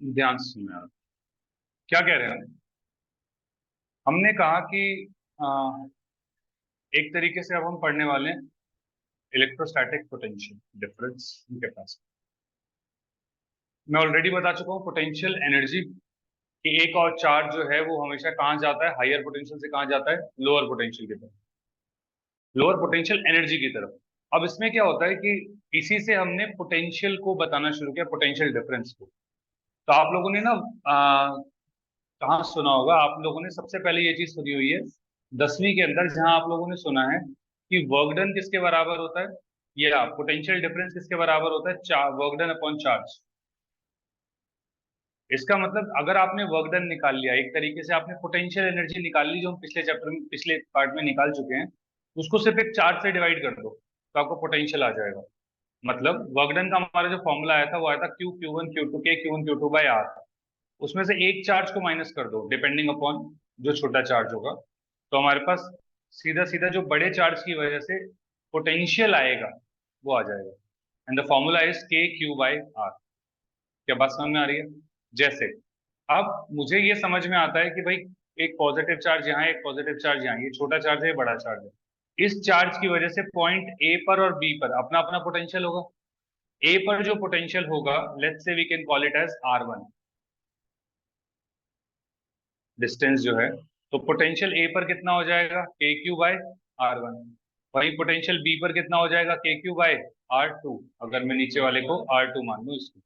ध्यान से सुनना यार। क्या कह रहे हैं हम? हमने कहा कि आ, एक तरीके से अब हम पढ़ने वाले हैं electrostatic potential difference in capacity. मैं ऑलरेडी बता चुका हूँ पोटेंशियल एनर्जी कि एक और चार्ज जो है वो हमेशा कहाँ जाता है, हायर पोटेंशियल से कहाँ जाता है, लोअर पोटेंशियल की तरफ, लोअर पोटेंशियल एनर्जी की तरफ। अब इसमें क्या होता है कि इसी से हमने पोटेंशियल को बताना शुरू किया, पोटेंशियल डिफरेंस को। तो आप लोगों ने ना कहाँ सुना होगा, आप लोगों ने सबसे पहले ये चीज सुनी हुई है 10वीं के अंदर, जहां आप लोगों ने सुना है कि वर्क डन किसके बराबर होता है, या पोटेंशियल डिफरेंस किसके बराबर होता है, वर्क डन अपॉन चार्ज। इसका मतलब अगर आपने वर्क डन निकाल लिया, एक तरीके से आपने पोटेंशियल एनर्जी निकाल ली, जो हम पिछले चैप्टर में, पिछले पार्ट में निकाल चुके हैं, उसको सिर्फ एक चार्ज से डिवाइड कर दो तो आपको पोटेंशियल आ जाएगा। मतलब वर्क डन का हमारा जो फॉर्मूला आया था वो आया था Q Q one Q two K Q one Q two by R. उसमें से एक चार्ज को माइनस कर दो डिपेंडिंग अपॉन जो छोटा चार्ज होगा, तो हमारे पास सीधा सीधा जो बड़े चार्ज की वजह से पोटेंशियल आएगा वो आ जाएगा। एंड द फॉर्मूला इज के क्यू बाई आर। क्या बात समझ में आ रही है? जैसे अब मुझे ये समझ में आता है कि भाई एक पॉजिटिव चार्ज यहाँ है, एक पॉजिटिव चार्ज यहाँ, ये छोटा चार्ज है, ये बड़ा चार्ज है। इस चार्ज की वजह से पॉइंट ए पर और बी पर अपना अपना पोटेंशियल होगा। ए पर जो पोटेंशियल होगा, let's say we can call it as R1, distance जो है। तो पोटेंशियल ए पर कितना हो जाएगा, के क्यू बाय R1। वही पोटेंशियल बी पर कितना हो जाएगा, के क्यू बाय R2। अगर मैं नीचे वाले को R2 मान लूं, इसको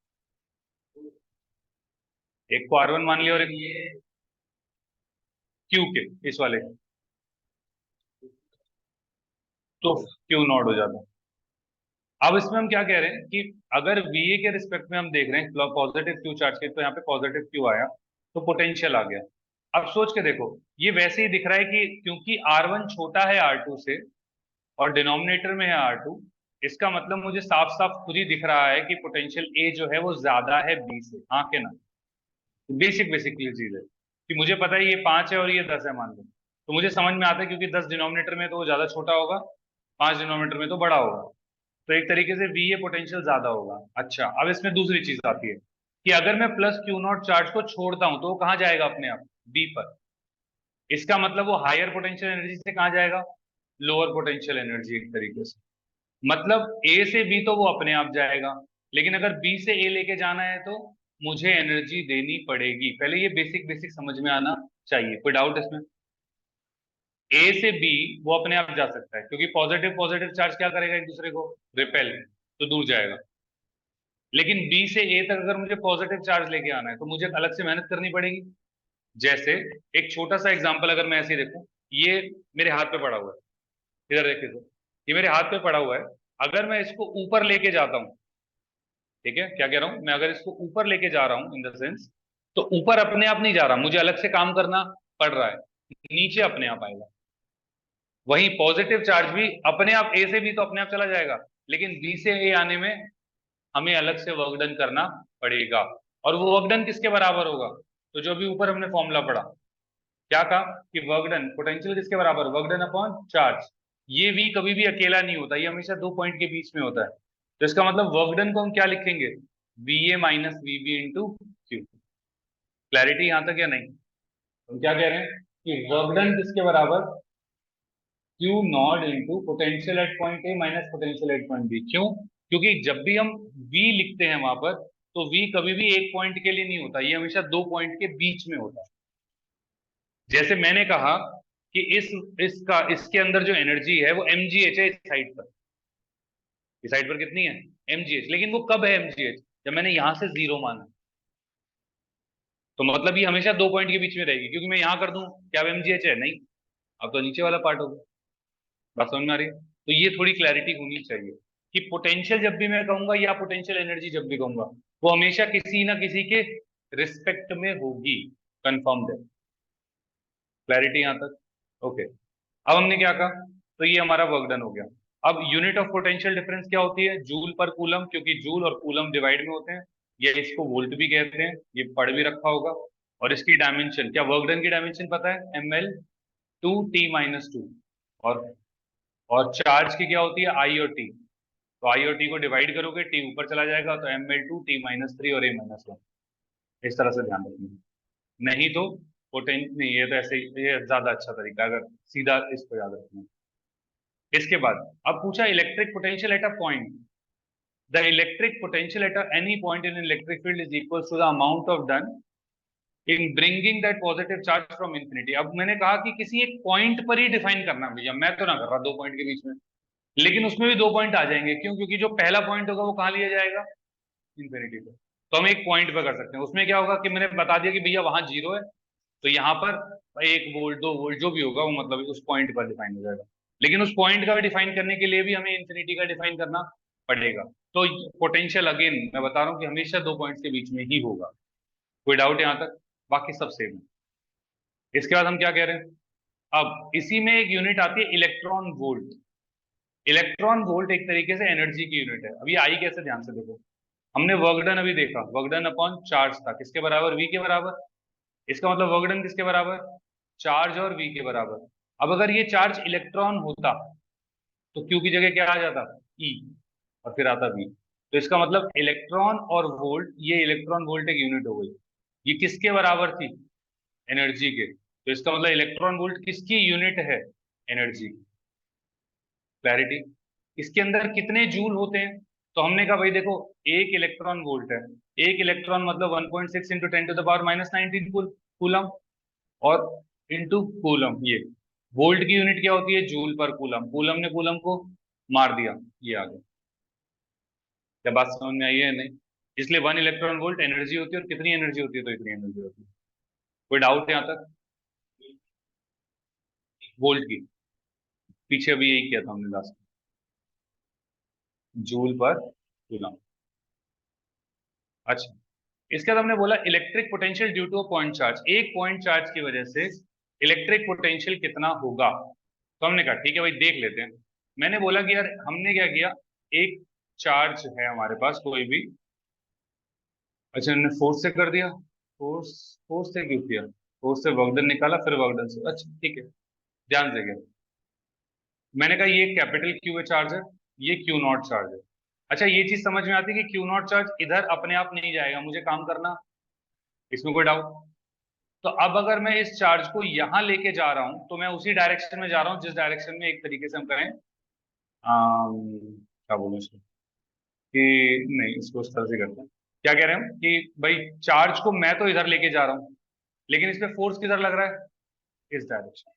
एक को R1 मान लिया और एक क्यू के, इस वाले को, तो क्यू नॉट हो जाता है। अब इसमें हम क्या कह रहे हैं कि अगर VA के रिस्पेक्ट में हम देख रहे हैं पॉजिटिव क्यू चार्ज के, तो यहाँ पे पॉजिटिव क्यू आया तो पोटेंशियल आ गया। अब सोच के देखो, ये वैसे ही दिख रहा है कि क्योंकि R1 छोटा है R2 से और डिनोमिनेटर में है R2, इसका मतलब मुझे साफ साफ खुद ही दिख रहा है कि पोटेंशियल A जो है वो ज्यादा है B से, हाँ के ना? बेसिक बेसिक ये चीज है कि मुझे पता है ये 5 है और ये 10 है मान लो, तो मुझे समझ में आता है क्योंकि 10 डिनोमिनेटर में तो वो ज्यादा छोटा होगा, 5 डिनोमिनेटर में तो बड़ा होगा, तो एक तरीके से VA पोटेंशियल ज्यादा होगा। अच्छा, अब इसमें दूसरी चीज आती है कि अगर मैं प्लस क्यू नॉट चार्ज को छोड़ता हूं तो वो कहाँ जाएगा, अपने आप बी पर। इसका मतलब वो हायर पोटेंशियल एनर्जी से कहाँ जाएगा, लोअर पोटेंशियल एनर्जी, एक तरीके से। मतलब ए से बी तो वो अपने आप जाएगा, लेकिन अगर बी से ए लेके जाना है तो मुझे एनर्जी देनी पड़ेगी। पहले ये बेसिक बेसिक समझ में आना चाहिए। कोई डाउट इसमें? ए से बी वो अपने आप जा सकता है क्योंकि पॉजिटिव पॉजिटिव चार्ज क्या करेगा, एक दूसरे को रिपेल, तो दूर जाएगा। लेकिन बी से ए तक अगर मुझे पॉजिटिव चार्ज लेके आना है तो मुझे अलग से मेहनत करनी पड़ेगी। जैसे एक छोटा सा एग्जांपल अगर मैं ऐसे ही देखूं, ये मेरे हाथ पे पड़ा हुआ है, इधर देखिए तो, ये मेरे हाथ पे पड़ा हुआ है। अगर मैं इसको ऊपर लेके जाता हूँ, ठीक है, क्या कह रहा हूँ मैं, अगर इसको ऊपर लेके जा रहा हूँ इन द सेंस, तो ऊपर अपने आप नहीं जा रहा, मुझे अलग से काम करना पड़ रहा है, नीचे अपने आप आएगा। वहीं पॉजिटिव चार्ज भी अपने आप ए से भी तो अपने आप चला जाएगा, लेकिन बी से ए आने में हमें अलग से वर्क डन करना पड़ेगा। और वो वर्क डन किसके बराबर होगा, तो जो भी ऊपर हमने फॉर्मूला पढ़ा, क्या कहा कि वर्क डन पोटेंशियल किसके बराबर, वर्क डन अपॉन चार्ज। ये V कभी भी अकेला नहीं होता, ये हमेशा दो पॉइंट के बीच में होता है। तो इसका मतलब वर्क डन को हम क्या लिखेंगे, VA minus VB into Q. Clarity यहां तक या नहीं? हम क्या कह रहे हैं कि वर्क डन किसके बराबर, Q naught into potential at point A minus potential at point B. क्यों? क्योंकि जब भी हम V लिखते हैं वहां पर, तो V कभी भी एक पॉइंट के लिए नहीं होता, ये हमेशा दो पॉइंट के बीच में होता है। जैसे मैंने कहा कि इसका इसके अंदर जो एनर्जी है वो mgh है, इस साइड पर, इस साइड पर कितनी है, mgh। लेकिन वो कब है mgh, जब मैंने यहां से जीरो माना, तो मतलब ये हमेशा दो पॉइंट के बीच में रहेगी, क्योंकि मैं यहां कर दूं क्या mgh है, नहीं, अब तो नीचे वाला पार्ट होगा। बात समझ में आ रही है? तो ये थोड़ी क्लैरिटी होनी चाहिए कि पोटेंशियल जब भी मैं कहूंगा या पोटेंशियल एनर्जी जब भी कहूंगा, वो हमेशा किसी ना किसी के रिस्पेक्ट में होगी। कंफर्म है? क्लैरिटी यहां तक? ओके। अब हमने क्या कहा, तो ये हमारा वर्क डन हो गया। अब यूनिट ऑफ पोटेंशियल डिफरेंस क्या होती है, जूल पर कूलम, क्योंकि जूल और कूलम डिवाइड में होते हैं, या इसको वोल्ट भी कहते हैं, ये पढ़ भी रखा होगा। और इसकी डायमेंशन क्या, वर्क डन की डायमेंशन पता है, ml/t-2। और चार्ज की क्या होती है, I और T। तो I और T को डिवाइड करोगे, T ऊपर चला जाएगा, तो ml/2 T-3 और A-1। इस तरह से ध्यान रखना, नहीं तो पोटेंशियल नहीं, ये तो ऐसे ये ज्यादा अच्छा तरीका है, अगर सीधा इसको याद रखना। इसके बाद अब पूछा electric potential at a point, the electric potential at any point in electric field is equal to the amount of done in bringing that positive charge from infinity. अब मैंने कहा कि किसी एक पॉइंट पर ही डिफाइन करना भैया, मैं तो ना कर रहा दो पॉइंट के बीच में, लेकिन उसमें भी दो पॉइंट आ जाएंगे, क्यों? क्योंकि जो पहला पॉइंट होगा वो कहाँ लिया जाएगा, इंफिनिटी पे। तो हम एक पॉइंट पर कर सकते हैं, उसमें क्या होगा कि मैंने बता दिया कि भैया वहां जीरो है, तो यहाँ पर 1 वोल्ट 2 वोल्ट जो भी होगा वो मतलब उस पॉइंट पर डिफाइन हो जाएगा। लेकिन उस पॉइंट का डिफाइन करने के लिए भी हमें इंफिनिटी का डिफाइन करना पड़ेगा। तो पोटेंशियल अगेन मैं बता रहा हूँ कि हमेशा दो पॉइंट्स के बीच में ही होगा। कोई डाउट यहाँ तक? बाकी सब सेम है। इसके बाद हम क्या कह रहे हैं, अब इसी में एक यूनिट आती है इलेक्ट्रॉन वोल्ट। इलेक्ट्रॉन वोल्ट एक तरीके से एनर्जी की यूनिट है। अभी आई कैसे, ध्यान से देखो, हमने वर्क डन अभी देखा, वर्क डन अपॉन चार्ज था किसके बराबर, वी के बराबर। इसका मतलब वर्क डन किसके बराबर, चार्ज और वी के बराबर। अब अगर ये चार्ज इलेक्ट्रॉन होता तो क्यू की जगह क्या आ जाता, ई, और फिर आता वी। तो इसका मतलब इलेक्ट्रॉन और वोल्ट, ये इलेक्ट्रॉन वोल्ट एक यूनिट हो गई, ये किसके बराबर थी, एनर्जी के। तो इसका मतलब इलेक्ट्रॉन वोल्ट किसकी यूनिट है, एनर्जी। क्लैरिटी। इसके अंदर कितने जूल होते हैं, तो हमने कहा भाई देखो, एक इलेक्ट्रॉन वोल्ट है, एक इलेक्ट्रॉन मतलब 1.6 इंटू 10⁻⁻⁹ कूलम, और इंटू कूलम, ये वोल्ट की यूनिट क्या होती है, जूल पर कूलम, कूलम ने कूलम को मार दिया, ये आ गया। क्या बात समझ में आई है नहीं? इसलिए 1 इलेक्ट्रॉन वोल्ट एनर्जी होती है, और कितनी एनर्जी होती है, तो इतनी एनर्जी होती है। कोई डाउट है यहाँ तक? वोल्ट की, पीछे अभी यही किया था हमने लास्ट, जूल पर कूलम। अच्छा, इसके बाद हमने बोला electric potential due two point charge, एक पॉइंट चार्ज की वजह से इलेक्ट्रिक पोटेंशियल कितना होगा। तो हमने कहा ठीक है भाई देख लेते हैं। मैंने बोला कि यार हमने क्या किया, एक चार्ज है हमारे पास कोई भी, अच्छा हमने फोर्स से कर दिया, फोर्स, फोर्स से क्यों किया, फोर्स से वर्कडन निकाला फिर वर्कडन से, अच्छा ठीक है, ध्यान से गया। मैंने कहा ये कैपिटल क्यू चार्ज है, ये क्यू नॉट चार्ज है। अच्छा ये चीज समझ में आती है कि क्यू नॉट चार्ज इधर अपने आप नहीं जाएगा, मुझे काम करना, इसमें कोई डाउट? तो अब अगर मैं इस चार्ज को यहां लेके जा रहा हूं, तो मैं उसी डायरेक्शन में जा रहा हूं जिस डायरेक्शन में एक तरीके से हम कहें क्या बोलूं इसको, कि नहीं इसको इस तरह से करते हैं, क्या कह रहे हैं हम कि भाई चार्ज को मैं तो इधर लेके जा रहा हूं, लेकिन इस पे फोर्स किधर लग रहा है, इस डायरेक्शन।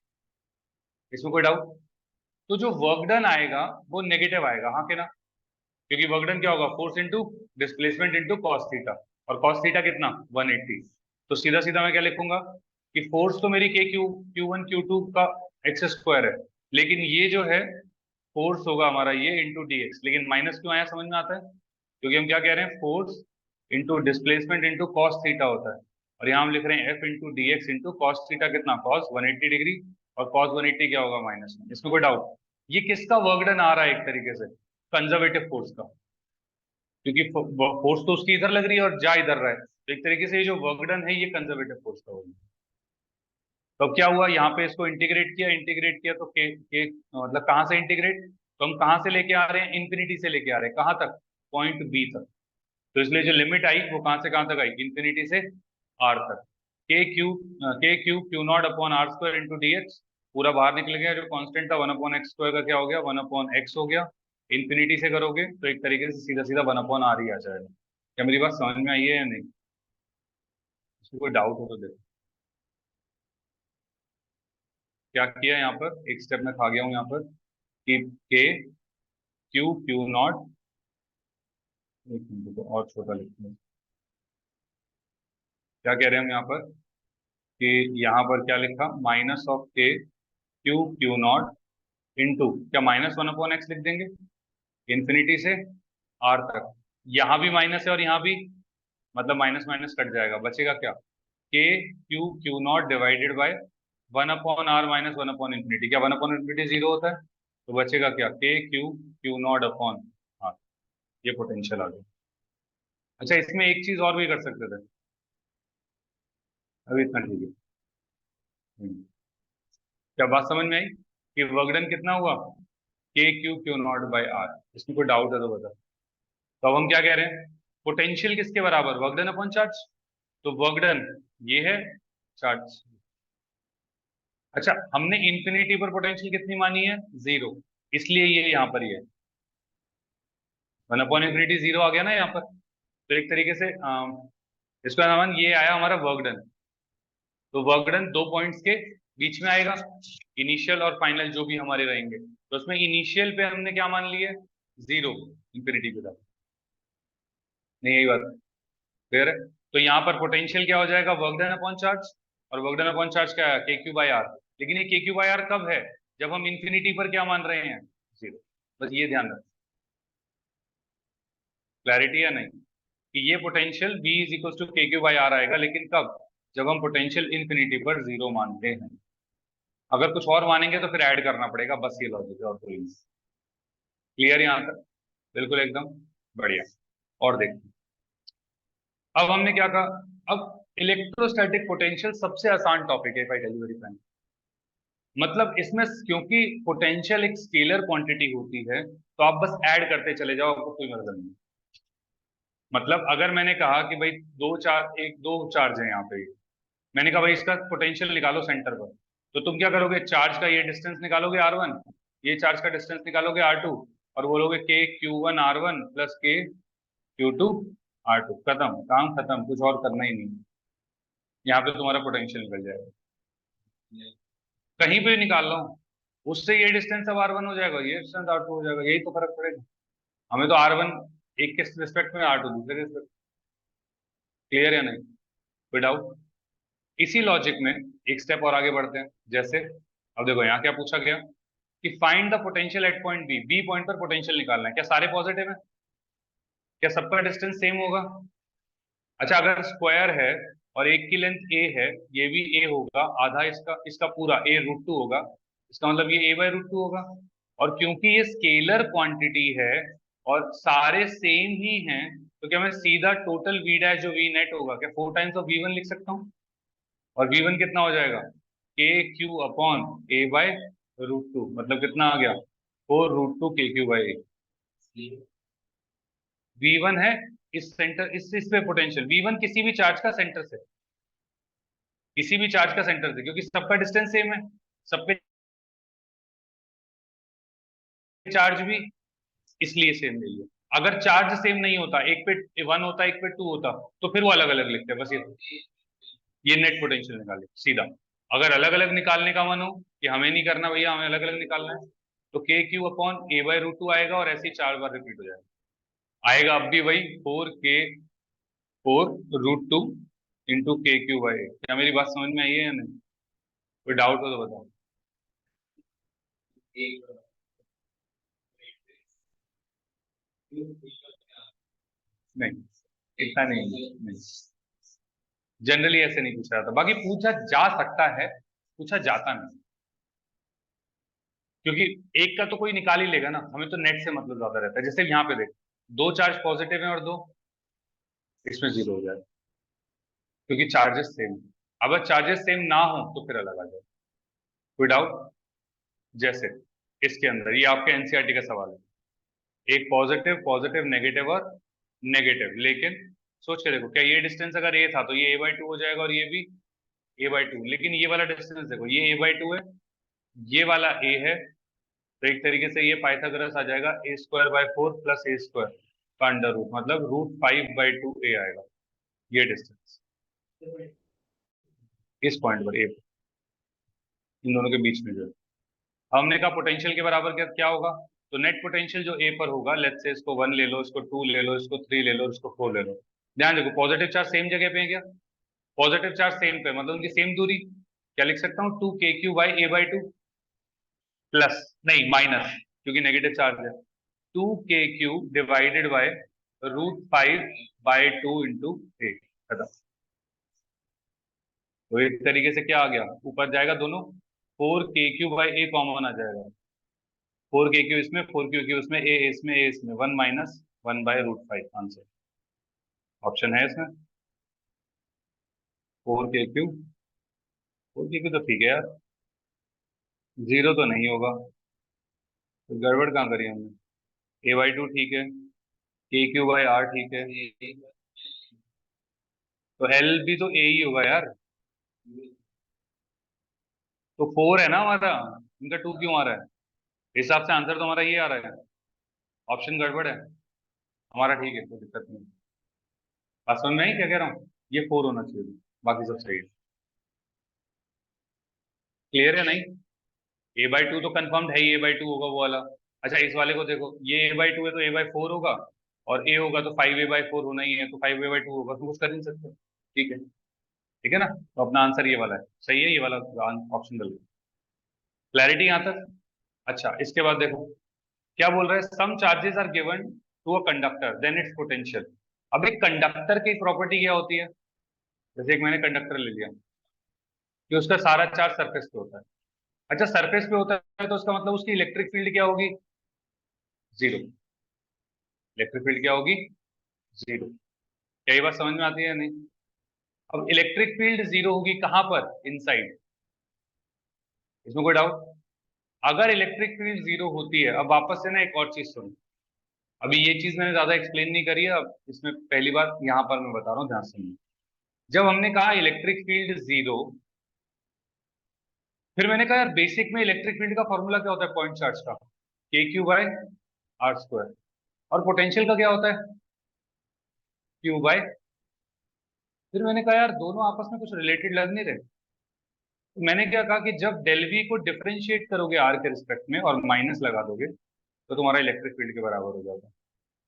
इसमें कोई डाउट? तो जो वर्क डन आएगा वो नेगेटिव आएगा, हाँ के ना? क्योंकि वर्क डन क्या होगा, force into displacement into cos theta, और कॉस थीटा कितना, 180। तो सीधा सीधा मैं क्या लिखूंगा कि फोर्स तो मेरी K Q Q one Q two का एक्स स्क्वायर है, लेकिन ये जो है फोर्स होगा हमारा ये इंटू डी एक्स। लेकिन माइनस क्यों आया समझ में आता है, क्योंकि हम क्या कह रहे हैं, force into displacement into cos theta होता है, और यहाँ हम लिख रहे हैं F into D x into cos theta कितना, कॉस 180 डिग्री, और कॉस 180 क्या होगा, -1। इसमें कोई डाउट? ये किसका वर्क डन आ रहा है, एक तरीके से कंजर्वेटिव फोर्स का, क्योंकि फोर्स तो उसकी इधर लग रही है और जा इधर रहा है, तो एक तरीके से ये जो वर्क डन है ये कंजर्वेटिव फोर्स का होगा। तो अब क्या हुआ, यहाँ पे इसको इंटीग्रेट किया तो के मतलब कहाँ से इंटीग्रेट, तो हम कहाँ से लेके आ रहे हैं, इन्फिनिटी से लेके आ रहे हैं, कहाँ तक, पॉइंट बी तक। तो इसलिए जो लिमिट आई वो कहाँ से कहाँ तक आई, इन्फिनिटी से आर तक। K Q Q naught upon R square into D X, पूरा बाहर निकल गया, जो कांस्टेंट था 1/x² का क्या हो गया, 1/x हो गया। इन्फिनिटी से करोगे तो एक तरीके से सीधा सीधा 1/r ही आ जाएगा। क्या मेरी बात समझ में आई है या नहीं? इसमें कोई डाउट हो तो देखो। क्या किया यहाँ पर, एक स्टेप में खा गया हूँ यहाँ पर, कि के क्यू क्यू नॉट, एक मिनट को और छोटा लिखते हैं। क्या कह रहे हैं हम यहाँ पर, कि यहाँ पर क्या लिखा, माइनस ऑफ के क्यू क्यू नॉट इंटू, क्या -1/x लिख देंगे, इन्फिनिटी से आर तक। यहाँ भी माइनस है और यहाँ भी, मतलब माइनस माइनस कट जाएगा, बचेगा क्या, K Q Q not divided by 1/r minus 1/∞। क्या 1/∞ जीरो होता है, तो बचेगा क्या, K Q Q naught upon R. ये पोटेंशियल आ गया। अच्छा इसमें एक चीज और भी कर सकते थे, अभी इतना ठीक है। क्या बात समझ में आई कि वर्क डन कितना हुआ, K Q Q naught by R. इसमें कोई डाउट है तो बता। तो अब हम क्या कह रहे हैं, पोटेंशियल किसके बराबर, वर्क डन अपॉन चार्ज। तो वर्क डन ये है चार्ज। अच्छा, हमने इंफिनिटी पर पोटेंशियल कितनी मानी है? 0, इसलिए ये यहाँ पर ही है। 1/∞ 0 आ गया ना यहाँ पर। तो एक तरीके से इसका नाम ये आया हमारा वर्क डन। तो वर्क डन दो पॉइंट्स के बीच में आएगा, इनिशियल और फाइनल जो भी हमारे रहेंगे। तो उसमें इनिशियल पे हमने क्या मान लिया? 0 इंफिनिटी पे था। नहीं, यही बात क्लियर है। तो यहाँ पर पोटेंशियल क्या हो जाएगा? Work done upon charge. और वर्क डन अपॉन चार्ज क्या है? के क्यू बाई आर। लेकिन ये के क्यू बाई आर कब है? जब हम इंफिनिटी पर क्या मान रहे हैं? 0। बस ये ध्यान रखें। क्लैरिटी है नहीं कि ये potential V is equal to K Q by R आएगा, लेकिन कब? जब हम पोटेंशियल इंफिनिटी पर 0 मानते हैं। अगर कुछ और मानेंगे तो फिर ऐड करना पड़ेगा, बस ये लॉजिक है और कोई नहीं। क्लियर यहाँ तक? बिल्कुल एकदम बढ़िया। और देखते हैं अब हमने क्या कहा। अब इलेक्ट्रोस्टैटिक पोटेंशियल सबसे आसान टॉपिक है, वेरी फ्रेंड। मतलब इसमें क्योंकि पोटेंशियल एक स्केलर क्वांटिटी होती है, तो आप बस ऐड करते चले जाओ, आपको कोई मतलब नहीं। मतलब अगर मैंने कहा कि भाई दो चार्ज है यहाँ पे, मैंने कहा भाई इसका पोटेंशियल निकालो सेंटर पर, तो तुम क्या करोगे? चार्ज का ये डिस्टेंस निकालोगे R1, ये चार्ज का डिस्टेंस निकालोगे R2, और बोलोगे के Q1 R1 प्लस के Q2 R2। खत्म, काम खत्म, कुछ और करना ही नहीं। यहाँ पे तुम्हारा पोटेंशियल निकल जाएगा। कहीं पे निकाल लो, उससे ये डिस्टेंस अब R1 हो जाएगा, ये डिस्टेंस R2 हो जाएगा, यही तो फर्क पड़ेगा। हमें तो R1 एक के रिस्पेक्ट में, R2 दूसरे के रिस्पेक्ट। क्लियर है नहीं? कोई डाउट? इसी लॉजिक में एक स्टेप और आगे बढ़ते हैं। जैसे अब देखो यहाँ क्या पूछा गया कि find the potential at point B. B point पर पोटेंशियल निकालना है। क्या सारे पॉजिटिव है? क्या सबका डिस्टेंस सेम होगा? अच्छा, अगर स्क्वायर है और एक की लेंथ ए है, ये भी ए होगा, आधा इसका इसका पूरा A√2 होगा, इसका मतलब ये A/√2 होगा। और क्योंकि ये स्केलर क्वांटिटी है और सारे सेम ही हैं, तो क्या मैं सीधा टोटल V डैश जो V नेट होगा, क्या 4 टाइम्स ऑफ V1 लिख सकता हूँ? और V1 कितना हो जाएगा? के क्यू अपॉन A/√2, मतलब कितना आ गया? 4√2 के क्यू बाई ए। V1 है इस सेंटर, इस पे पोटेंशियल V1 किसी भी चार्ज का सेंटर से, किसी भी चार्ज का सेंटर से, क्योंकि सबका डिस्टेंस सेम है, सब पे चार्ज भी, इसलिए सेम ले लिया। अगर चार्ज सेम नहीं होता, एक पे 1 होता एक पे 2 होता, तो फिर वो अलग अलग लिखते हैं। बस ये नेट पोटेंशियल निकाले सीधा। अगर अलग अलग निकालने का मन हो कि हमें नहीं करना भैया, हमें अलग अलग निकालना है, तो के क्यू अपॉन A/√2 आएगा और ऐसे ही 4 बार रिपीट हो जाएगा। आएगा अब भी वही 4√2 इंटू के क्यू बाई। क्या मेरी बात समझ में आई है या नहीं? कोई डाउट हो तो बताओ। नहीं, इतना नहीं। जनरली ऐसे नहीं पूछा जाता, बाकी पूछा जा सकता है, पूछा जाता नहीं। क्योंकि एक का तो कोई निकाल ही लेगा ना, हमें तो नेट से मतलब ज्यादा रहता है। जैसे यहाँ पे देख, दो चार्ज पॉजिटिव हैं और दो, इसमें 0 हो जाए, क्योंकि चार्जेस सेम। अगर चार्जेस सेम ना हो तो फिर अलग आ जाए। कोई डाउट? जैसे इसके अंदर ये आपके एनसीईआरटी का सवाल है, एक पॉजिटिव पॉजिटिव नेगेटिव और नेगेटिव, लेकिन सोच के देखो, क्या ये डिस्टेंस अगर ए था तो ये A/2 हो जाएगा और ये भी A/2, लेकिन ये वाला डिस्टेंस देखो, ये A/2 है, ये वाला ए है, तो एक तरीके से ये पाइथागोरस आ जाएगा, A²/4 प्लस A² का अंडर रूट, मतलब √5/2 A आएगा, ये डिस्टेंस इस पॉइंट पर ए, इन दोनों के बीच में जो है। हमने कहा पोटेंशियल के बराबर क्या क्या होगा? तो नेट पोटेंशियल जो ए पर होगा, लेट्स से इसको 1 ले लो, इसको 2 ले लो, इसको 3 ले लो, इसको 4 ले लो। ध्यान देखो, पॉजिटिव चार्ज सेम जगह पे है क्या? पॉजिटिव चार्ज सेम पे, मतलब उनकी सेम दूरी। क्या लिख सकता हूँ? 2 के क्यू बाई A/2 प्लस, नहीं माइनस, क्योंकि नेगेटिव चार्ज है, 2 के क्यू डिवाइडेड बाय √5/2 इंटू ए। खत्म। तो एक तरीके से क्या आ गया, ऊपर जाएगा दोनों, 4 के क्यू बाई A कॉमन आ जाएगा, 4 के क्यू इसमें, 4 क्यू इसमें, ए इसमें, ए इसमें, 1 माइनस 1/√5 आंसर। ऑप्शन है इसमें 4 के क्यू। 4 के क्यू तो ठीक है यार, 0 तो नहीं होगा, तो गड़बड़ कहाँ करी हमने? A/2 ठीक है, के क्यू बाई आर ठीक है, तो एल भी तो ए ही होगा यार। तो 4 है ना हमारा, इनका 2 क्यों आ रहा है? इस हिसाब से आंसर तो हमारा ये आ रहा है। ऑप्शन गड़बड़ है हमारा, ठीक है, कोई दिक्कत नहीं। बात समझ में आई क्या कह रहा हूँ? ये 4 होना चाहिए, बाकी सब सही है। क्लियर है नहीं? A/2 तो कंफर्म्ड है ही, A/2 होगा वो वाला। अच्छा इस वाले को देखो, ये A/2 है तो A/4 होगा, और A होगा तो 5A/4 होना ही है, तो 5A/2 होगा, तो कुछ कर नहीं सकते। ठीक है, ठीक है ना? तो अपना आंसर ये वाला है, सही है ये वाला ऑप्शन गलत। क्लैरिटी यहाँ तक? अच्छा इसके बाद देखो क्या बोल रहा है, some charges are given to a conductor then its potential. अब एक कंडक्टर की प्रॉपर्टी क्या होती है? जैसे एक मैंने कंडक्टर ले लिया कि उसका सारा चार्ज सरफेस पे होता है। अच्छा सरफेस पे होता है तो उसका मतलब उसकी इलेक्ट्रिक फील्ड क्या होगी? जीरो। इलेक्ट्रिक फील्ड क्या होगी? जीरो। क्या ये बात समझ में आती है या नहीं? अब इलेक्ट्रिक फील्ड जीरो होगी कहां पर? इनसाइड। इसमें कोई डाउट? अगर इलेक्ट्रिक फील्ड जीरो होती है, अब वापस से ना एक और चीज सुनो। अभी ये चीज मैंने ज्यादा एक्सप्लेन नहीं करी है, अब इसमें पहली बात यहाँ पर मैं बता रहा हूँ, ध्यान सुनिए। जब हमने कहा इलेक्ट्रिक फील्ड जीरो, फिर मैंने कहा यार बेसिक में इलेक्ट्रिक फील्ड का फॉर्मूला क्या होता है पॉइंट चार्ज का? KQ/R²। और पोटेंशियल का क्या होता है? Q/। फिर मैंने कहा यार दोनों आपस में कुछ रिलेटेड लग नहीं रहे, तो मैंने क्या कहा कि जब डेल वी को डिफरेंशिएट करोगे आर के रिस्पेक्ट में और माइनस लगा दोगे, तो तुम्हारा इलेक्ट्रिक फील्ड के बराबर हो जाता है।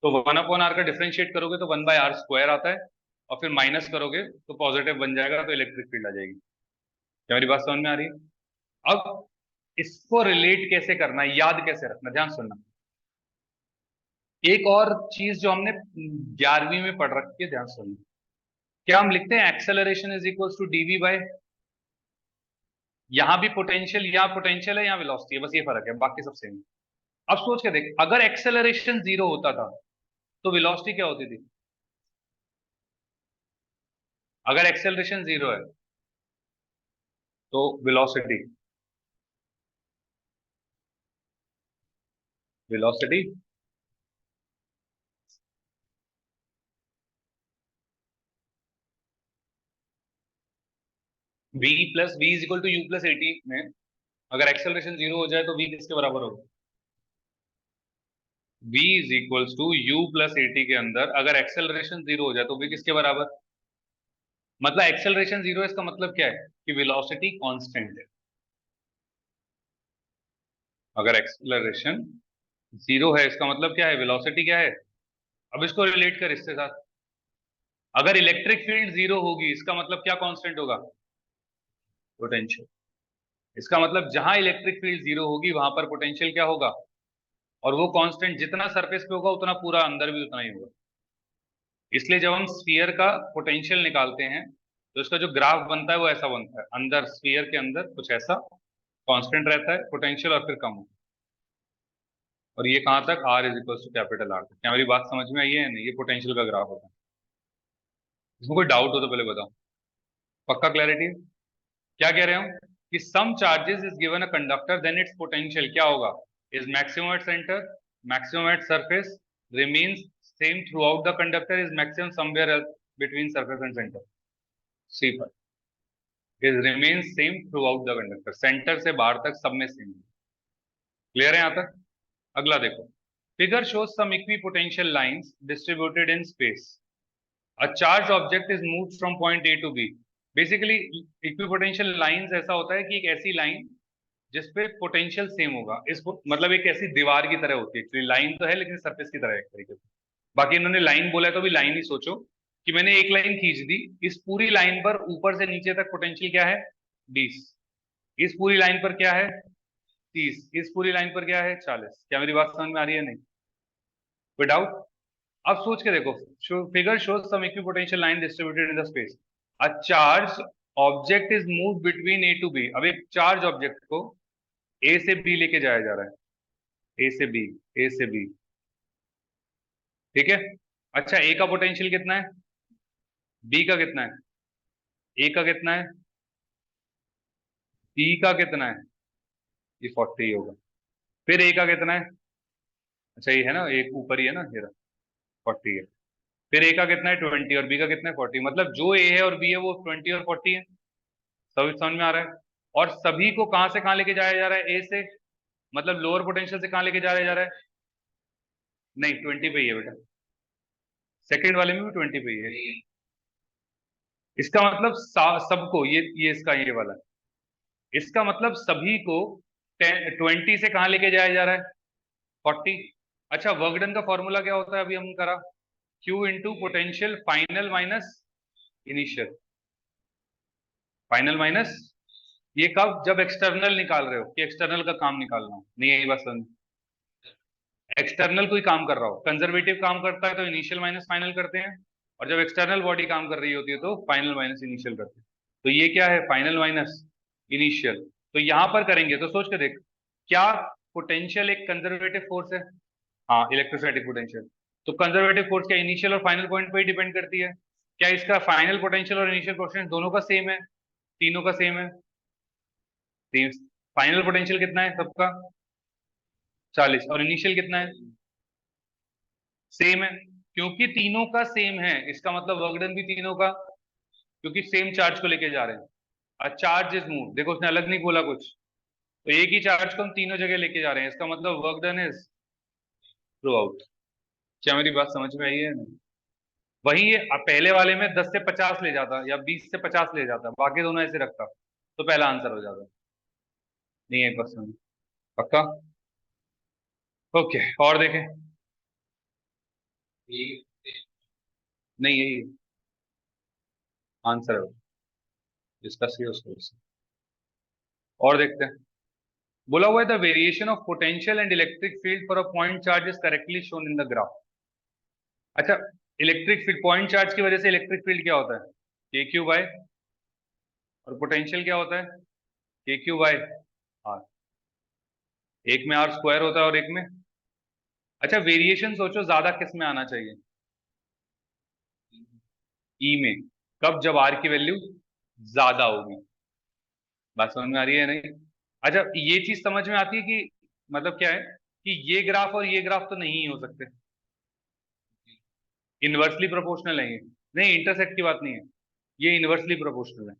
तो 1/r का डिफरेंशिएट करोगे तो 1/r² आता है, और फिर माइनस करोगे तो पॉजिटिव बन जाएगा, तो इलेक्ट्रिक फील्ड आ जाएगी। क्या मेरी बात समझ में आ रही है? अब इसको रिलेट कैसे करना है, याद कैसे रखना, ध्यान सुनना। एक और चीज जो हमने 11वीं में पढ़ रखी है, ध्यान सुनना। क्या हम लिखते हैं acceleration is equal to dv/। यहां भी पोटेंशियल, यहाँ पोटेंशियल है यहाँ वेलोसिटी है, बस ये फर्क है, बाकी सब सेम है। अब सोच के देख, अगर एक्सेलरेशन जीरो होता था तो वेलोसिटी क्या होती थी? अगर एक्सेलरेशन जीरो है तो वेलोसिटी, वेलोसिटी v+v=u+at में अगर एक्सेलरेशन जीरो हो जाए तो v किसके बराबर होगा? v=u+at के अंदर अगर एक्सेलरेशन जीरो हो जाए तो v किसके बराबर? मतलब एक्सेलरेशन जीरो है, इसका मतलब क्या है कि वेलोसिटी कांस्टेंट है। अगर एक्सेलरेशन जीरो है इसका मतलब क्या है? वेलोसिटी क्या है? अब इसको रिलेट कर इसके साथ। अगर इलेक्ट्रिक फील्ड जीरो होगी इसका मतलब क्या कांस्टेंट होगा? पोटेंशियल। इसका मतलब जहां इलेक्ट्रिक फील्ड जीरो होगी वहां पर पोटेंशियल क्या होगा? और वो कांस्टेंट जितना सरफेस पे होगा उतना पूरा अंदर भी उतना ही होगा। इसलिए जब हम स्फीयर का पोटेंशियल निकालते हैं तो इसका जो ग्राफ बनता है वो ऐसा बनता है, अंदर स्फीयर के अंदर कुछ ऐसा कांस्टेंट रहता है पोटेंशियल, और फिर कम होता है। और ये कहां तक? R=R तक। क्या मेरी बात समझ में आई है? नहीं, ये पोटेंशियल का ग्राफ होता है। इसमें कोई डाउट हो तो पहले बताओ। पक्का क्लैरिटी? क्या कह रहे हो कि some charges is given a conductor then its potential क्या होगा? Is maximum at centre, maximum at surface, remains same throughout the conductor, is maximum somewhere else between surface and centre. C पर is remains same throughout the conductor, centre से बाहर तक सब में same. Clear है यहाँ तक? अगला देखो, figure shows some equipotential lines distributed in space. A charged object is moved from point A to B. Basically equipotential lines ऐसा होता है कि एक ऐसी लाइन जिसपे पोटेंशियल सेम होगा, इसको मतलब एक ऐसी दीवार की तरह होती है, एक्चुअली लाइन तो है लेकिन सरफेस की तरह है एक तरीके से। बाकी इन्होंने लाइन बोला है तो भी लाइन ही सोचो, कि मैंने एक लाइन खींच दी, इस पूरी लाइन पर ऊपर से नीचे तक पोटेंशियल क्या है? 20। इस पूरी लाइन पर क्या है? 30। इस पूरी लाइन पर क्या है? 40। क्या मेरी बात समझ में आ रही है? नहीं, कोई डाउट? अब सोच के देखो, figure shows some equipotential line distributed in the space. A charge object is move between A to B. अब एक चार्ज ऑब्जेक्ट को ए से बी लेके जाया जा रहा है, ए से बी, ए से बी, ठीक है। अच्छा ए का पोटेंशियल कितना है? बी का कितना है? ए का कितना है? बी का कितना है? ये 40 होगा। फिर ए का कितना है? अच्छा ये है ना, एक ऊपर ही है ना, ये 40 है। फिर ए का कितना है 20 और बी का कितना है 40, मतलब जो ए है और बी है वो 20 और 40 है। सब समझ में आ रहा है। और सभी को कहां से कहां लेके जाया जा रहा है, ए से, मतलब लोअर पोटेंशियल से कहां लेके जाया जा रहा है, नहीं 20 पे ही है बेटा, सेकंड वाले में भी 20 पे ही है। इसका मतलब सबको, ये इसका ये वाला, इसका मतलब सभी को 20 से कहां लेके जाया जा रहा है, 40। अच्छा, वर्क डन का फॉर्मूला क्या होता है, अभी हम करा, Q into potential final minus initial, final minus, ये कब, जब एक्सटर्नल निकाल रहे हो कि एक्सटर्नल का काम निकालना हो, नहीं यही बस, एक्सटर्नल कोई काम कर रहा हो, कंजर्वेटिव काम करता है तो इनिशियल माइनस फाइनल करते हैं, और जब एक्सटर्नल बॉडी काम कर रही होती है तो फाइनल माइनस इनिशियल करते हैं। तो ये क्या है, फाइनल माइनस इनिशियल। तो यहां पर करेंगे तो सोच के देख, क्या पोटेंशियल एक कंजर्वेटिव फोर्स है, हाँ इलेक्ट्रोस्टैटिक पोटेंशियल, तो कंजर्वेटिव फोर्स क्या इनिशियल और फाइनल पॉइंट पे ही डिपेंड करती है, क्या इसका फाइनल पोटेंशियल और इनिशियल पोटेंशियल दोनों का सेम है, तीनों का सेम है, फाइनल पोटेंशियल कितना है सबका 40, और इनिशियल कितना है, सेम है, क्योंकि तीनों का सेम है इसका मतलब वर्क डन भी तीनों का, क्योंकि सेम चार्ज को लेके जा रहे हैं। अ चार्ज इज मूव, देखो उसने अलग नहीं बोला कुछ, तो एक ही चार्ज को हम तीनों जगह लेके जा रहे हैं, इसका मतलब work done is through out. क्या मेरी बात समझ में आई है? वही ये पहले वाले में 10 से 50 ले जाता या 20 से 50 ले जाता, बाकी दोनों ऐसे रखता, तो पहला आंसर हो जाता। नहीं है पर्सन, पक्का। ओके, और देखें, नहीं यही आंसर है, डिस्कस किया उसको उससे। और देखते हैं, बोला हुआ है the variation of potential and electric field for a point charge is correctly shown in the graph. अच्छा, इलेक्ट्रिक फील्ड, पॉइंट चार्ज की वजह से इलेक्ट्रिक फील्ड क्या होता है, के क्यू बाय, और पोटेंशियल क्या होता है, के क्यू बाय आर, एक में आर स्क्वायर होता है और एक में, अच्छा वेरिएशन सोचो ज्यादा किस में आना चाहिए, ई में, कब, जब आर की वैल्यू ज्यादा होगी। बात समझ में आ रही है नहीं? अच्छा, ये चीज समझ में आती है कि मतलब क्या है, कि ये ग्राफ और ये ग्राफ तो नहीं हो सकते, इनवर्सली प्रोपोर्शनल है ये, नहीं इंटरसेक्ट की बात नहीं है, ये इनवर्सली प्रोपोर्शनल है।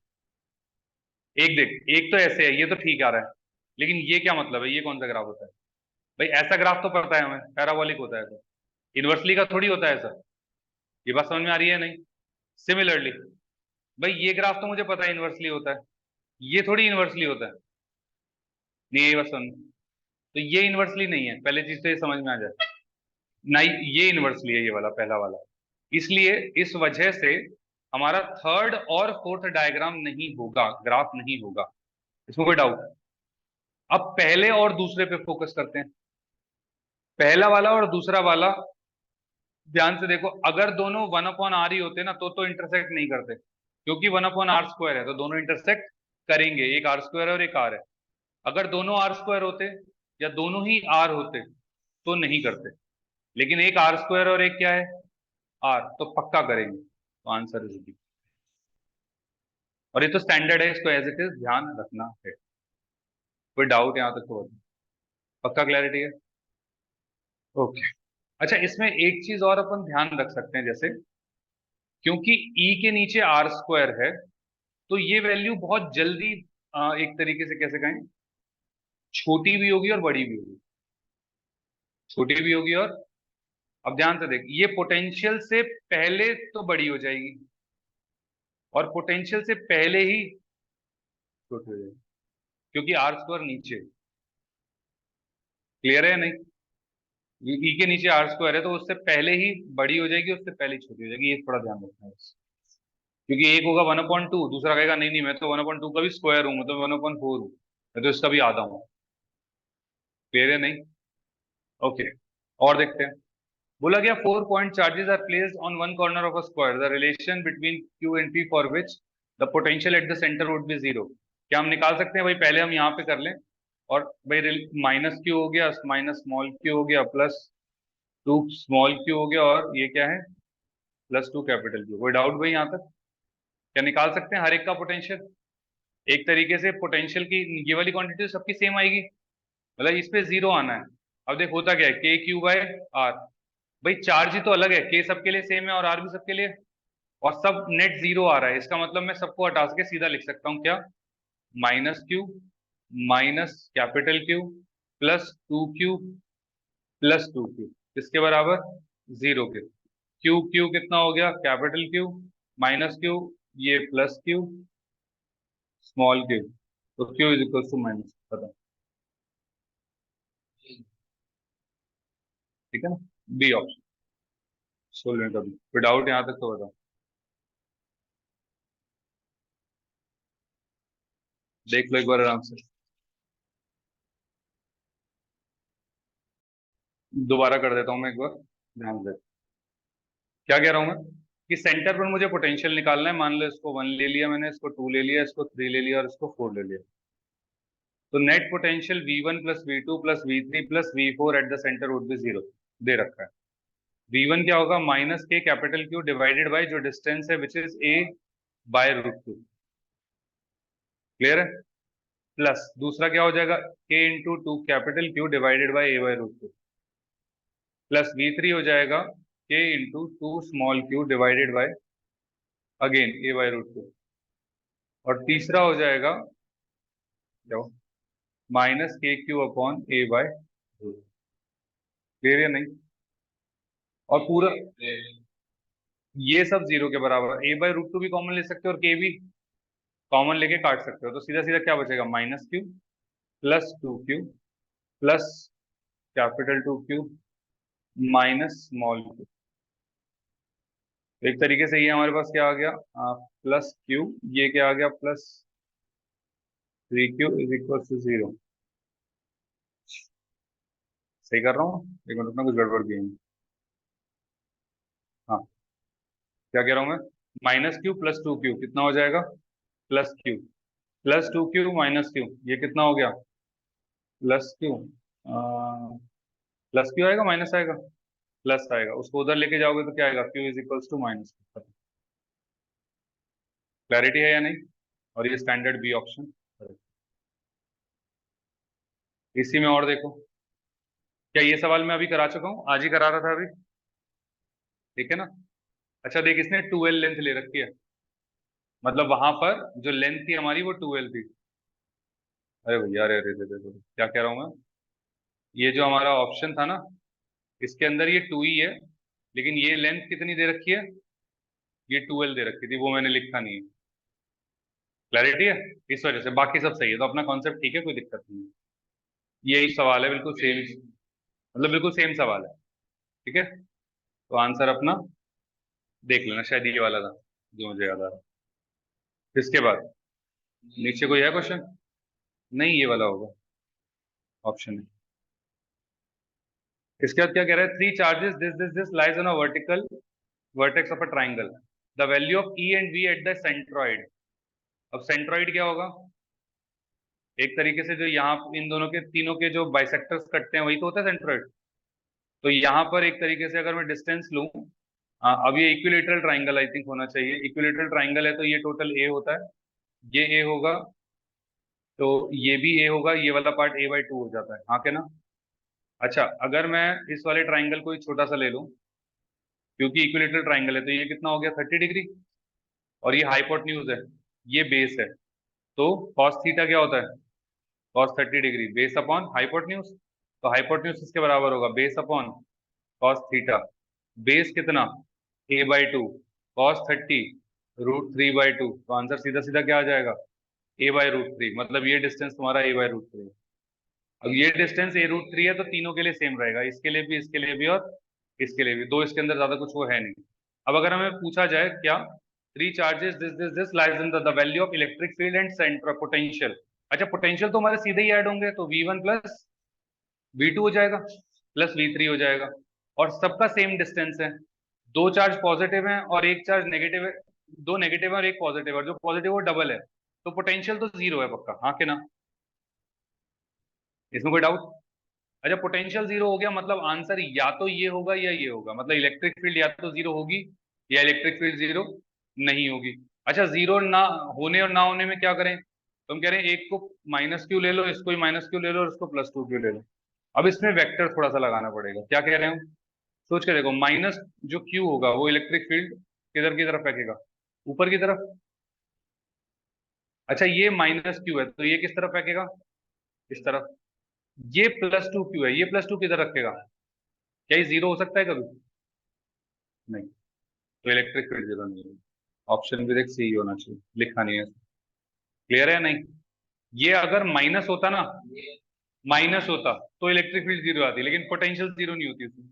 एक देख, एक तो ऐसे है, ये तो ठीक आ रहा है, लेकिन ये क्या मतलब है, ये कौन सा ग्राफ होता है, भाई ऐसा ग्राफ तो पता है हमें पैराबोलिक होता है, तो इनवर्सली का थोड़ी होता है ऐसा। ये बात समझ में आ रही है नहीं? सिमिलरली, भाई ये ग्राफ तो मुझे पता है इनवर्सली होता है, ये थोड़ी इनवर्सली होता है, नहीं ये बात समझ, तो ये इनवर्सली नहीं है, पहले चीज तो ये समझ में आ जाए, नहीं ये इनवर्सली है, ये वाला पहला वाला, इसलिए इस वजह से हमारा थर्ड और फोर्थ डायग्राम नहीं होगा, ग्राफ नहीं होगा, इसमें कोई डाउट? अब पहले और दूसरे पे फोकस करते हैं, पहला वाला और दूसरा वाला, ध्यान से देखो, अगर दोनों वन अपॉन आर ही होते ना तो इंटरसेक्ट नहीं करते, क्योंकि वन अपॉन आर स्क्वायर है तो दोनों इंटरसेक्ट करेंगे, एक आर स्क्वायर और एक आर है। अगर दोनों आर स्क्वायर होते या दोनों ही आर होते तो नहीं करते, लेकिन एक आर स्क्वायर और एक क्या है, आर, तो पक्का करेंगे, तो आंसर इज बी। और ये तो स्टैंडर्ड है, इसको एज इट इज ध्यान रखना है, कोई डाउट यहाँ तक तो पक्का क्लैरिटी है? ओके। अच्छा, इसमें एक चीज और अपन ध्यान रख सकते हैं, जैसे क्योंकि ई के नीचे आर स्क्वायर है, तो ये वैल्यू बहुत जल्दी एक तरीके से कैसे कहें, छोटी भी होगी और बड़ी भी होगी, छोटी भी होगी और, अब ध्यान से देख, ये पोटेंशियल से पहले तो बड़ी हो जाएगी और पोटेंशियल से पहले ही छोटी हो जाएगी, क्योंकि आर स्क्वायर नीचे, क्लियर है नहीं? ये ई के नीचे आर स्क्वायर है तो उससे पहले ही बड़ी हो जाएगी, उससे पहले ही छोटी हो जाएगी, ये थोड़ा ध्यान रखना है बस। क्योंकि एक होगा 1/2, दूसरा कहेगा नहीं नहीं मैं तो 1/2 का भी स्क्वायर हूँ, मैं तो 1/4 हूँ, मैं तो इसका भी आधा हूँ, क्लियर है नहीं? ओके, और देखते हैं, बोला गया 4 point charges are placed on one corner of a square, the relation between Q and P for which the potential at the centre would be zero. क्या हम निकाल सकते हैं भाई, पहले हम यहाँ पे कर लें, और भाई माइनस क्यू हो गया, माइनस स्मॉल क्यू हो गया, प्लस 2 स्मॉल क्यू हो गया, और ये क्या है, प्लस 2 कैपिटल क्यू। कोई डाउट भाई यहाँ तक? क्या निकाल सकते हैं हर एक का पोटेंशियल? एक तरीके से पोटेंशियल की ये वाली क्वांटिटी सबकी सेम आएगी, मतलब इस पे जीरो आना है। अब देख होता क्या है, के क्यू बाय आर, भाई चार्ज ही तो अलग है, के सबके लिए सेम है और आर भी सबके लिए, और सब नेट जीरो आ रहा है, इसका मतलब मैं सबको हटा के सीधा लिख सकता हूँ क्या, minus Q minus capital Q plus two Q plus two Q, किसके बराबर, जीरो के। क्यू क्यू कितना हो गया, कैपिटल क्यू माइनस क्यू, ये प्लस क्यू स्मॉल क्यू, तो Q is equal to minus, खत्म। ठीक है ना, बी ऑप्शन सोल्व कभी कोई डाउट यहाँ तक तो बताओ, देख लो एक बार आराम से, दोबारा कर देता हूँ मैं एक बार ध्यान से। क्या कह रहा हूँ मैं, कि सेंटर पर मुझे पोटेंशियल निकालना है, मान लो इसको वन ले लिया मैंने, इसको टू ले लिया, इसको थ्री ले लिया और इसको फोर ले लिया, तो net potential V1 plus V2 plus V3 plus V4 at the centre would be zero, दे रखा है। V1 क्या होगा, minus K capital Q divided by जो डिस्टेंस है which is a by root two, clear है, प्लस दूसरा क्या हो जाएगा, k into two capital Q divided by a by root two, plus V3 हो जाएगा k into two small Q divided by again a by root two, और तीसरा हो जाएगा क्या, minus K Q upon a by root, clear या नहीं, और पूरा ये सब जीरो के बराबर, a बाय रूट टू भी कॉमन ले सकते हो और k भी कॉमन लेके काट सकते हो, तो सीधा सीधा क्या बचेगा, minus Q plus two Q plus capital two Q minus small Q, एक तरीके से ये हमारे पास क्या आ गया, प्लस क्यू, ये क्या आ गया, plus three Q is equal to zero. सही कर रहा हूँ, एक मिनट में कुछ गड़बड़ की है। हाँ, क्या कह रहा हूँ मैं, minus Q plus two Q कितना हो जाएगा, plus Q plus two Q minus Q, ये कितना हो गया, प्लस क्यू, प्लस क्यू आएगा माइनस आएगा, प्लस आएगा, उसको उधर लेके जाओगे तो क्या आएगा, Q is equals to minus. Clarity है या नहीं, और ये स्टैंडर्ड बी ऑप्शन। इसी में और देखो, क्या ये सवाल मैं अभी करा चुका हूँ, आज ही करा रहा था अभी, ठीक है ना। अच्छा देख, इसने 2L लेंथ ले रखी है, मतलब वहां पर जो लेंथ थी हमारी वो 2L थी। अरे भैया, अरे अरे अरे अरे, अरे, क्या कह रहा हूँ मैं, ये जो हमारा ऑप्शन था ना, इसके अंदर ये टू ही है, लेकिन ये लेंथ कितनी दे रखी है, ये 2L दे रखी थी, वो मैंने लिखा नहीं है। क्लैरिटी है, इस वजह से बाकी सब सही है, तो अपना कॉन्सेप्ट ठीक है, कोई दिक्कत नहीं है। यही सवाल है, बिल्कुल सेम, मतलब बिल्कुल सेम सवाल है, ठीक है। तो आंसर अपना देख लेना, शायद ये वाला था जो मुझे याद आ रहा है। इसके बाद नीचे कोई है क्वेश्चन, नहीं ये वाला होगा ऑप्शन है। इसके बाद क्या कह रहा है, three charges this lies on a vertical vertex of a triangle, the value of E and V at the centroid. अब सेंट्रॉइड क्या होगा, एक तरीके से जो यहाँ इन दोनों के तीनों के जो बाइसेक्टर्स कटते हैं वही तो होता है सेंट्रॉइड। तो यहाँ पर एक तरीके से अगर मैं डिस्टेंस लूँ, अब ये इक्विलेटरल ट्राइंगल आई थिंक होना चाहिए, इक्विलेटरल ट्राइंगल है तो ये टोटल ए होता है, ये ए होगा, तो ये भी ए होगा, ये वाला पार्ट a बाई टू हो जाता है, हाँ के ना। अच्छा, अगर मैं इस वाले ट्राइंगल को एक छोटा सा ले लूँ, क्योंकि इक्विलेटरल ट्राइंगल है, तो ये कितना हो गया, 30 डिग्री, और ये हाइपोटेन्यूज है, ये बेस है, तो cos थीटा क्या होता है, cos 30 degree base upon hypotenuse, तो हाइपोटेन्यूज इसके बराबर होगा base upon cos theta, base कितना, a बाई टू, cos 30 √3/2, तो आंसर सीधा सीधा क्या आ जाएगा, a/√3, मतलब ये डिस्टेंस तुम्हारा a/√3। अब ये डिस्टेंस a√3 है तो तीनों के लिए सेम रहेगा, इसके लिए भी, इसके लिए भी और इसके लिए भी, दो इसके अंदर ज्यादा कुछ वो है नहीं। अब अगर हमें पूछा जाए क्या, three charges this lies in the value of electric field and centre potential. अच्छा, पोटेंशियल तो हमारे सीधे ही ऐड होंगे, तो V1 प्लस V2 हो जाएगा प्लस V3 हो जाएगा, और सबका सेम डिस्टेंस है, दो चार्ज पॉजिटिव है और एक चार्ज नेगेटिव है, दो नेगेटिव है और एक पॉजिटिव है, और जो पॉजिटिव वो डबल है, तो पोटेंशियल तो जीरो है पक्का, हाँ के ना, इसमें कोई डाउट। अच्छा, पोटेंशियल जीरो हो गया मतलब आंसर या तो ये होगा या ये होगा, मतलब इलेक्ट्रिक फील्ड या तो जीरो होगी या इलेक्ट्रिक फील्ड जीरो नहीं होगी। अच्छा, जीरो ना होने और ना होने में क्या करें, तो हम कह रहे हैं एक को माइनस क्यू ले लो, इसको माइनस क्यू ले लो और इसको प्लस टू क्यू ले लो। अब इसमें वेक्टर थोड़ा सा लगाना पड़ेगा, क्या कह रहे हैं हम, सोच के देखो, माइनस जो क्यू होगा वो इलेक्ट्रिक फील्ड किधर की तरफ फेंकेगा? ऊपर की तरफ। अच्छा, ये माइनस क्यू है तो ये किस तरफ फेंकेगा? इस तरफ। ये प्लस टू क्यू है, ये प्लस टू किधर रखेगा? क्या ये जीरो हो सकता है कभी? नहीं। तो इलेक्ट्रिक फील्ड जीरो नहीं है। ऑप्शन भी देख, सी होना चाहिए, लिखा नहीं है। क्लियर है या नहीं? ये अगर माइनस होता ना, माइनस होता तो इलेक्ट्रिक फील्ड जीरो आती, लेकिन पोटेंशियल जीरो नहीं होती उसमें।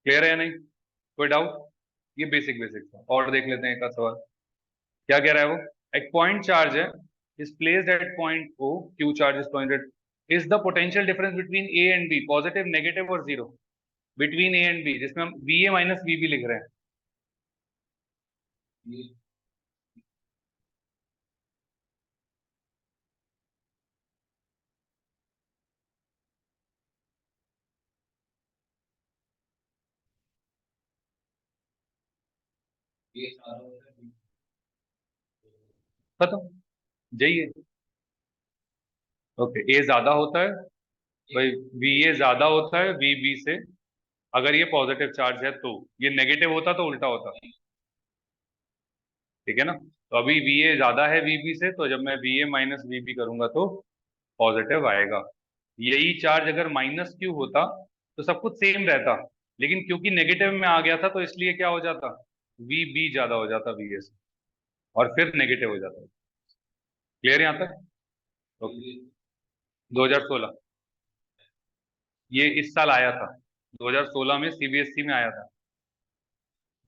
क्लियर है या नहीं? कोई डाउट? ये बेसिक बेसिक था। और देख लेते हैं एक आध सवाल। क्या कह रहा है वो? एक पॉइंट चार्ज है is placed at point O, Q charge is pointed, is the potential difference between A and B positive, negative और जीरो? बिटवीन ए एंड बी, जिसमें हम V A minus V B लिख रहे हैं। खत्म। यही है। ओके, ए ज्यादा होता है भाई, वी ए ज्यादा होता है वी बी से, अगर ये पॉजिटिव चार्ज है तो। ये नेगेटिव होता तो उल्टा होता। ठीक है ना? तो अभी वी ए ज्यादा है वी बी से, तो जब मैं V A minus V B करूंगा तो पॉजिटिव आएगा। यही चार्ज अगर माइनस क्यू होता तो सब कुछ सेम रहता, लेकिन क्योंकि नेगेटिव में आ गया था तो इसलिए क्या हो जाता? वी बी ज्यादा हो जाता वी ए से, और फिर नेगेटिव हो जाता। क्लियर यहाँ तक? ओके। 2016। ये इस साल आया था, 2016 में सीबीएसई में आया था।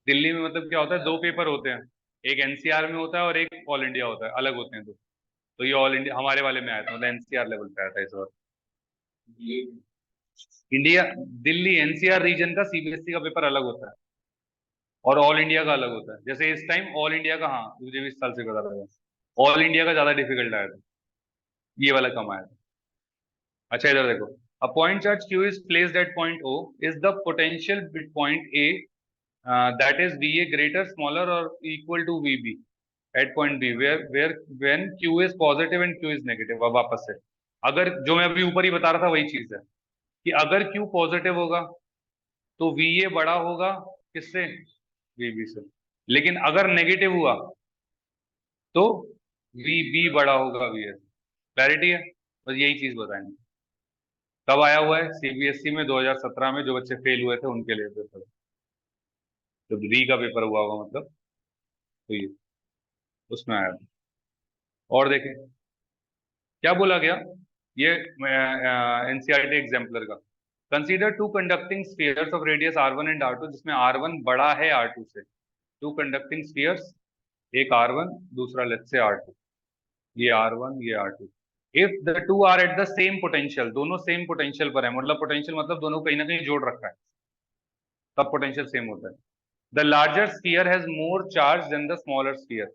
दिल्ली में मतलब क्या होता है, दो पेपर होते हैं, एक एनसीआर में होता है और एक ऑल इंडिया होता है, अलग होते हैं दो। तो ये ऑल इंडिया हमारे वाले में आया था, मतलब एनसीआर लेवल पे आया था इस बार। इंडिया, दिल्ली एनसीआर रीजन का सीबीएसई का पेपर अलग होता है और ऑल इंडिया का अलग होता है। जैसे इस टाइम ऑल इंडिया का, हाँ मुझे भी इस साल से पता लगा, ऑल इंडिया का ज्यादा डिफिकल्ट आया था, ये वाला कम आया था। अच्छा इधर देखो, a point charge Q is placed at point O, is the potential bit point A that is V A greater smaller और equal to V B at point B where when Q is positive and Q is negative. अब वापस से, अगर जो मैं अभी ऊपर ही बता रहा था वही चीज है, कि अगर क्यू पॉजिटिव होगा तो वी ए बड़ा होगा किससे? वी बी से। लेकिन अगर नेगेटिव हुआ तो वी बी बड़ा होगा वी एस। क्लैरिटी है? बस यही चीज बताएंगे। कब आया हुआ है? सीबीएसई में 2017 में, जो बच्चे फेल हुए थे उनके लिए पेपर, जब री का पेपर हुआ होगा मतलब, तो ये उसमें आया था। और देखें क्या बोला गया, ये एनसीईआरटी एग्जाम्पलर का। Consider two conducting spheres of radius R one and R two, जिसमें आर वन बड़ा है आर टू से। टू कंडक्टिंग स्फीयर्स, एक आर वन दूसरा लेट्स से आर टू, ये आर वन ये R two. If the two are at the same potential, दोनों same potential पर है, मतलब पोटेंशियल मतलब दोनों कहीं ना कहीं जोड़ रखा है, तब पोटेंशियल सेम होता है। The larger sphere has more charge than the smaller sphere,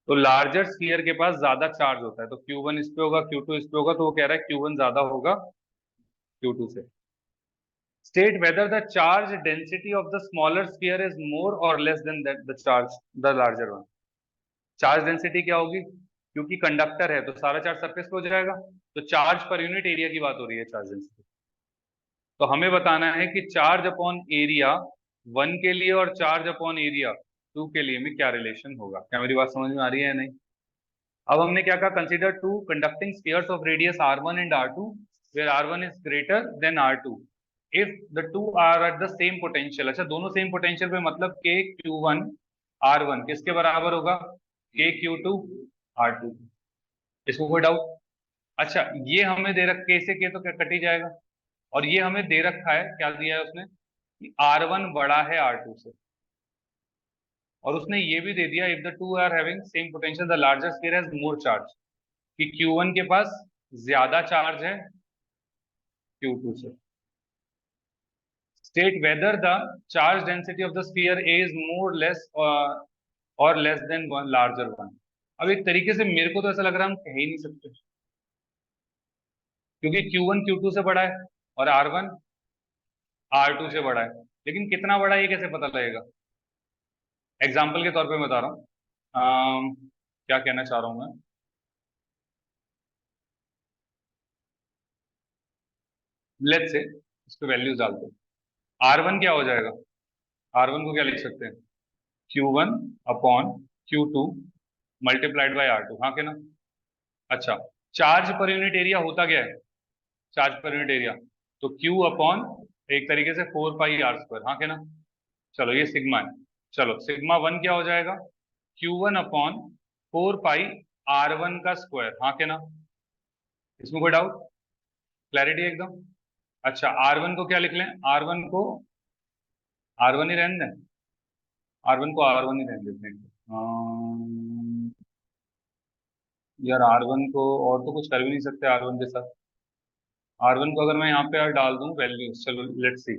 तो लार्जर स्फीयर के पास ज्यादा चार्ज होता है, तो क्यू वन इस पे होगा क्यू टू इस पे होगा, तो वो कह रहा है क्यू वन ज्यादा होगा क्यू टू से। State whether the charge density of the smaller sphere is more और less than the charge the larger one. Charge density क्या होगी? क्योंकि कंडक्टर है तो सारा चार्ज सरफेस पे हो जाएगा, तो चार्ज पर यूनिट एरिया की बात हो रही है चार्ज डेंसिटी। तो हमें बताना है कि चार्ज अपॉन एरिया वन के लिए और चार्ज अपॉन एरिया टू के लिए में क्या रिलेशन होगा। क्या मेरी बात समझ में आ रही है या नहीं? अब हमने क्या कहा, consider two conducting spheres of radius R one and R two, where R one is greater than R two, if the two are at the same potential. अच्छा, दोनों सेम पोटेंशियल पे, मतलब के क्यू वन आर वन किसके बराबर होगा? के Q to are to. इसमें कोई डाउट? अच्छा, ये हमें दे रख के से के तो क्या कट ही जाएगा, और ये हमें दे रखा है, क्या दिया है उसने, कि आर वन बड़ा है आर टू से, और उसने ये भी दे दिया if the two are having same potential the larger sphere has more charge, कि Q1 के पास ज्यादा चार्ज है Q2 से। State whether the charge density of the sphere A is more less और less than one larger one. अब एक तरीके से मेरे को तो ऐसा लग रहा है हम कह ही नहीं सकते, क्योंकि Q1 Q2 से बड़ा है और R1 R2 से बड़ा है, लेकिन कितना बड़ा है ये कैसे पता लगेगा? एग्जाम्पल के तौर पे बता रहा हूँ। क्या कहना चाह रहा हूँ मैं, लेट्स से इस पे वैल्यूज डालते हैं। R1 क्या हो जाएगा? R1 को क्या लिख सकते हैं? Q1 upon Q2 multiplied by R2, हाँ के ना? अच्छा, चार्ज पर यूनिट एरिया होता क्या है? चार्ज पर यूनिट एरिया, तो Q अपॉन एक तरीके से 4 पाई R स्क्वायर, हाँ के ना? चलो ये सिग्मा है। चलो सिग्मा वन क्या हो जाएगा? Q1 अपॉन 4 पाई R1 का स्क्वायर, हाँ के ना? इसमें कोई डाउट? क्लैरिटी एकदम? अच्छा, R1 को क्या लिख लें? R1 ही रहने दें, R1 ही रहने देते हैं। यार R1 को और तो कुछ कर भी नहीं सकते R1 के साथ। R1 को अगर मैं यहाँ पे यार डाल दूं वैल्यूज, चलो लेट्स सी।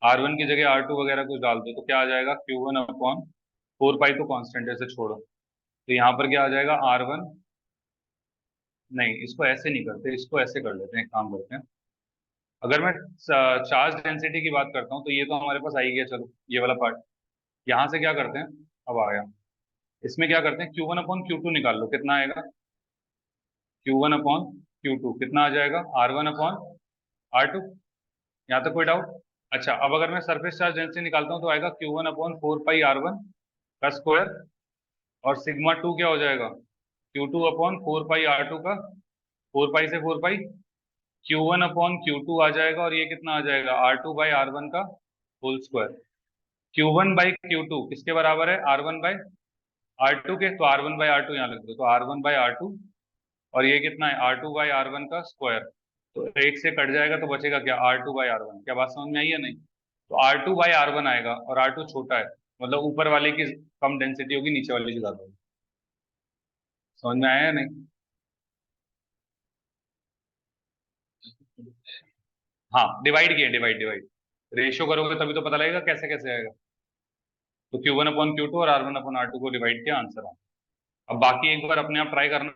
R1 की जगह R2 वगैरह कुछ डाल दो तो क्या आ जाएगा? Q1 अपॉन 4 पाई तो कांस्टेंट है, इसे छोड़ो। तो यहाँ पर क्या आ जाएगा? R1, नहीं इसको ऐसे नहीं करते, इसको ऐसे कर लेते हैं, एक काम करते हैं। अगर मैं चार्ज डेंसिटी की बात करता हूँ तो ये तो हमारे पास आ ही गया, चलो ये वाला पार्ट। यहाँ से क्या करते हैं? अब आया, इसमें क्या करते हैं? Q1 अपॉन Q2 निकाल लो, कितना आएगा? Q1 अपॉन Q2 कितना आ जाएगा? R1 upon R2। यहाँ तक कोई डाउट? अच्छा, अब अगर मैं सरफेस चार्ज डेंसिटी निकालता हूँ तो आएगा Q1 अपॉन 4 पाई R1 का स्क्वायर, और सिग्मा टू क्या हो जाएगा? Q2 अपॉन 4 पाई R2 का, 4 पाई से 4 पाई, Q1 अपॉन Q2 आ जाएगा, और ये कितना आ जाएगा? R2 बाई R1 का whole square. Q1 by Q2 किसके बराबर है? R1 बाई R2 के, तो R1 बाई R2 यहाँ लिख दो, तो R1 बाई R2, और ये कितना है? R2 बाई R1 का स्क्वायर। तो एक से कट जाएगा तो बचेगा क्या? R2 by R1। क्या बात समझ में आई है नहीं? तो R2 बाई R1 आएगा, और R2 छोटा है, मतलब ऊपर वाले की कम डेंसिटी होगी, नीचे वाले की ज्यादा होगी। समझ में आया या नहीं? हाँ डिवाइड किए, डिवाइड डिवाइड रेशियो करोगे तभी तो पता लगेगा कैसे कैसे आएगा। तो Q1 अपॉन Q2 और R1 अपॉन R2 को डिवाइड किया, आंसर आ। अब बाकी एक बार अपने आप ट्राई करना।